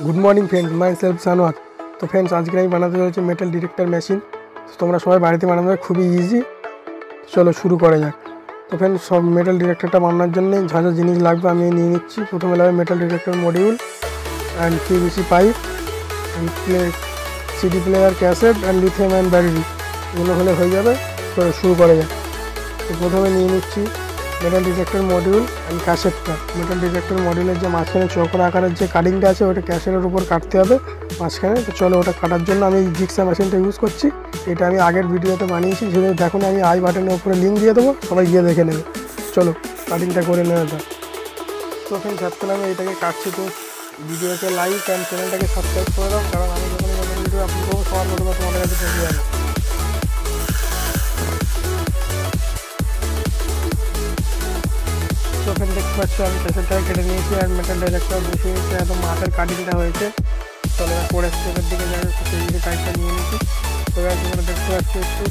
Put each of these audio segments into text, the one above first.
Good morning friends, myself Sanwat. तो friends आज के बनाते चलছে मेटल डिटेक्टर मेशिन। তোমরা সবাই বাড়িতে বানাবে, খুবই ইজি। চলো শুরু করা যাক। তো ফ্রেন্ডস সব মেটাল ডিটেক্টরটা বানানোর জন্য যা যা জিনিস লাগবে আমি নিয়ে নিচ্ছি। প্রথমে লাগবে metal detector module and PVC pipe and CD player, cassette and lithium and battery. এগুলো হলে হয়ে যাবে। চলো শুরু করা যাক। তো প্রথমে নিয়ে নিচ্ছি মেটাল ডিটেক্টর মডিউল অ্যান্ড ক্যাসেটটা। মেটাল ডিটেক্টর মডিউলের যে মাঝখানে চক্র আকারের যে কাটিংটা আছে ওটা ক্যাসেটের উপর কাটতে হবে মাঝখানে। তো চলো ওটা কাটার জন্য আমি জিক্সা মেশিনটা ইউজ করছি। এটা আমি আগের ভিডিওতে বানিয়েছি, সেটা দেখুন। আমি আই বাটনের উপরে লিঙ্ক দিয়ে দেবো, সবাই গিয়ে দেখে নেবে। চলো কাটিংটা করে নেওয়া যাক। তো ফ্রেন্ডস আজকাল আমি এটাকে কাটছি। তো ভিডিওকে লাইক অ্যান্ড চ্যানেলটাকে সাবস্ক্রাইব করে দাও, কারণ আমি যখন নতুন ভিডিও আপলোড করবো সবার প্রথমে তোমাদের কাছে পৌঁছে যাবে। তো ফ্রেন্ড দেখতে পাচ্ছ আমি ক্যাসেটটাকে কেটে নিয়েছি আর মেটাল ডিটেক্টর বসিয়ে নিয়েছি। একদম মাথার কাটিংটা হয়েছে। চলো পরের স্টেপের দিকে যাই। সেই টাইপটা নিয়ে নিয়েছি। তো তোমরা দেখতে পাচ্ছ একটু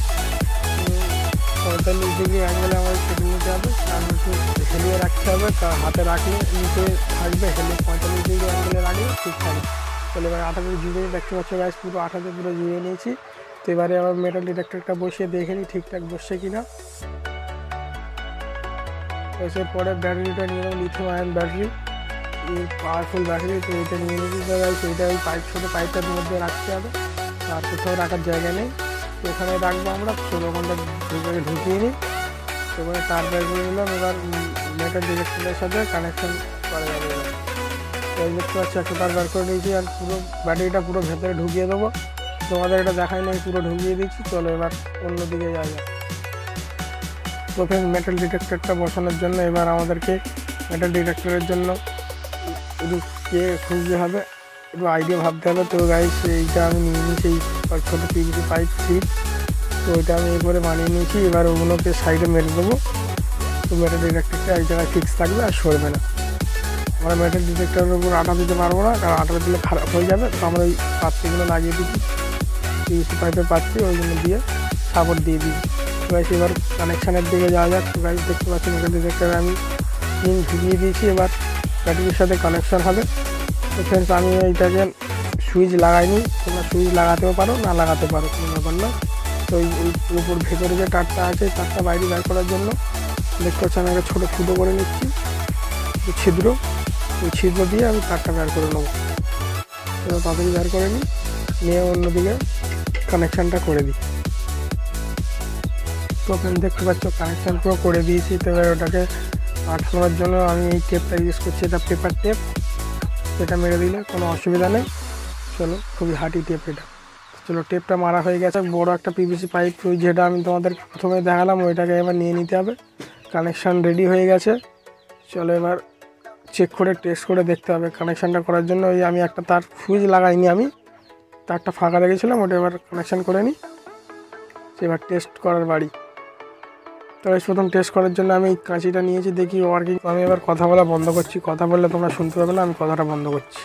45 ডিগ্রি অ্যাঙ্গেলে আমাদের কেটে নিতে হবে। আর একটু হেলিয়ে রাখতে হবে, হাতে রাখলে নিচে থাকবে। হেলে 45 ডিগ্রি অ্যাঙ্গেলে রাখলে ঠিক থাকবে। চলো এবার আঠাতে জুড়ে দেখতে পাচ্ছ গাছ, পুরো আঠাতে পুরো জুড়ে নিয়েছি। তো এবারে আবার মেটাল ডিটেক্টরটা বসিয়ে দেখে নিই ঠিকঠাক বসছে কিনা। এরপরে ব্যাটারিটা নিয়ে নেব, lithium ion battery, powerful battery. তো এটা নিয়ে নিয়েছি। সেইটা ওই ছোটো পাইপটার মধ্যে রাখতে হবে, আর কোথাও রাখার জায়গা নেই। তো ওখানে রাখবো আমরা। ছোটো ওখানটা ঢুকিয়ে নিই। তো ওখানে তার বের করে নিলাম। এবার মেটাল ডিটেক্টরের সাথে কানেকশন করা যাবে। এবার দেখতে পাচ্ছি একটা তার বের করে নিয়েছি আর পুরো ব্যাটারিটা পুরো ভেতরে ঢুকিয়ে দেবো। তোমাদের এটা দেখাই নেই, পুরো ঢুকিয়ে দিচ্ছি। চলো এবার অন্যদিকে যাওয়া যাক। তো ফ্রেন্ডস মেটাল ডিটেক্টরটা বসানোর জন্য এবার আমাদেরকে মেটাল ডিটেক্টরের জন্য একটু খুঁজতে হবে, একটু আইডিয়া ভাবতে হবে। তো গাইস এইটা আমি নিয়ে নিয়েছি, এই ছোটো পিভিসি পাইপ ফিট। তো ওইটা আমি এরপরে বানিয়ে নিয়েছি। এবার ওগুলোকে সাইডে মেরে দেবো। তো মেটাল ডিটেক্টরটা এক জায়গায় ফিক্স থাকবে আর সরবে না। আমরা মেটাল ডিটেক্টরের উপর আটা দিতে পারবো না, কারণ আটা দিলে খারাপ হয়ে যাবে। তো আমরা ওই পাত্রগুলো লাগিয়ে দিচ্ছি, পিভিসি পাইপের পাত্রি, ওইগুলো দিয়ে সাপোর্ট দিয়ে দিই। গাইস এবার কানেকশানের দিকে যাওয়া যাক। তো গাইস দেখতে পাচ্ছি মেটাল ডিটেক্টরে আমি পিন ঢুকিয়ে দিয়েছি। এবার ব্যাটারির সাথে কানেকশান হবে। তো ফ্রেন্ডস আমি এইটাকে সুইচ লাগাইনি, তোমরা সুইচ লাগাতেও পারো, না লাগাতে পারো, কোনো ব্যাপার না। তো ওই উপর ভেতরে যে তারটা আছে, তারটা বাইরে বের করার জন্য দেখতে পাচ্ছি আমি একটা ছোটো ফুটো করে নিচ্ছি, ছিদ্র। ওই ছিদ্র দিয়ে আমি তারটা বের করে নেবো। এবার তাড়াতাড়ি বের করে নিয়ে অন্যদিকে কানেকশানটা করে দিই। তো ওখানে দেখতে পাচ্ছ কানেকশান পুরো করে দিয়েছি। তো এবার ওটাকে আটকানোর জন্য আমি এই টেপটা ইউজ করছি, এটা পেপার টেপ। এটা মেরে দিলে কোনো অসুবিধা নেই। চলো খুবই হার্ডি টেপ এটা। চলো টেপটা মারা হয়ে গেছে। বড় একটা পিভিসি পাইপ, ওই যেটা আমি তোমাদের প্রথমে দেখালাম, ওইটাকে এবার নিয়ে নিতে হবে। কানেকশান রেডি হয়ে গেছে। চলো এবার চেক করে টেস্ট করে দেখতে হবে কানেকশানটা করার জন্য। ওই আমি একটা তার সুইচ লাগাইনি, আমি তারটা ফাঁকা রেখেছিলাম, ওটা এবার কানেকশান করে নিই। এবার টেস্ট করার বাড়ি। তো প্রথম টেস্ট করার জন্য আমি এই কাঁচিটা নিয়েছি, দেখি ওয়ার্কিং। আমি এবার কথা বলা বন্ধ করছি, কথা বললে তোমরা শুনতে পাবে না, আমি কথাটা বন্ধ করছি।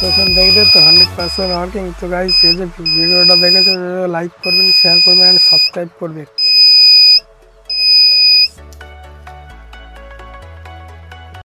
তো এখন দেখবে তো 100% ওয়ার্কিং। তো গাইস এই যে ভিডিওটা দেখেছো, লাইক করবেন, শেয়ার করবেন অ্যান্ড সাবস্ক্রাইব করবেন।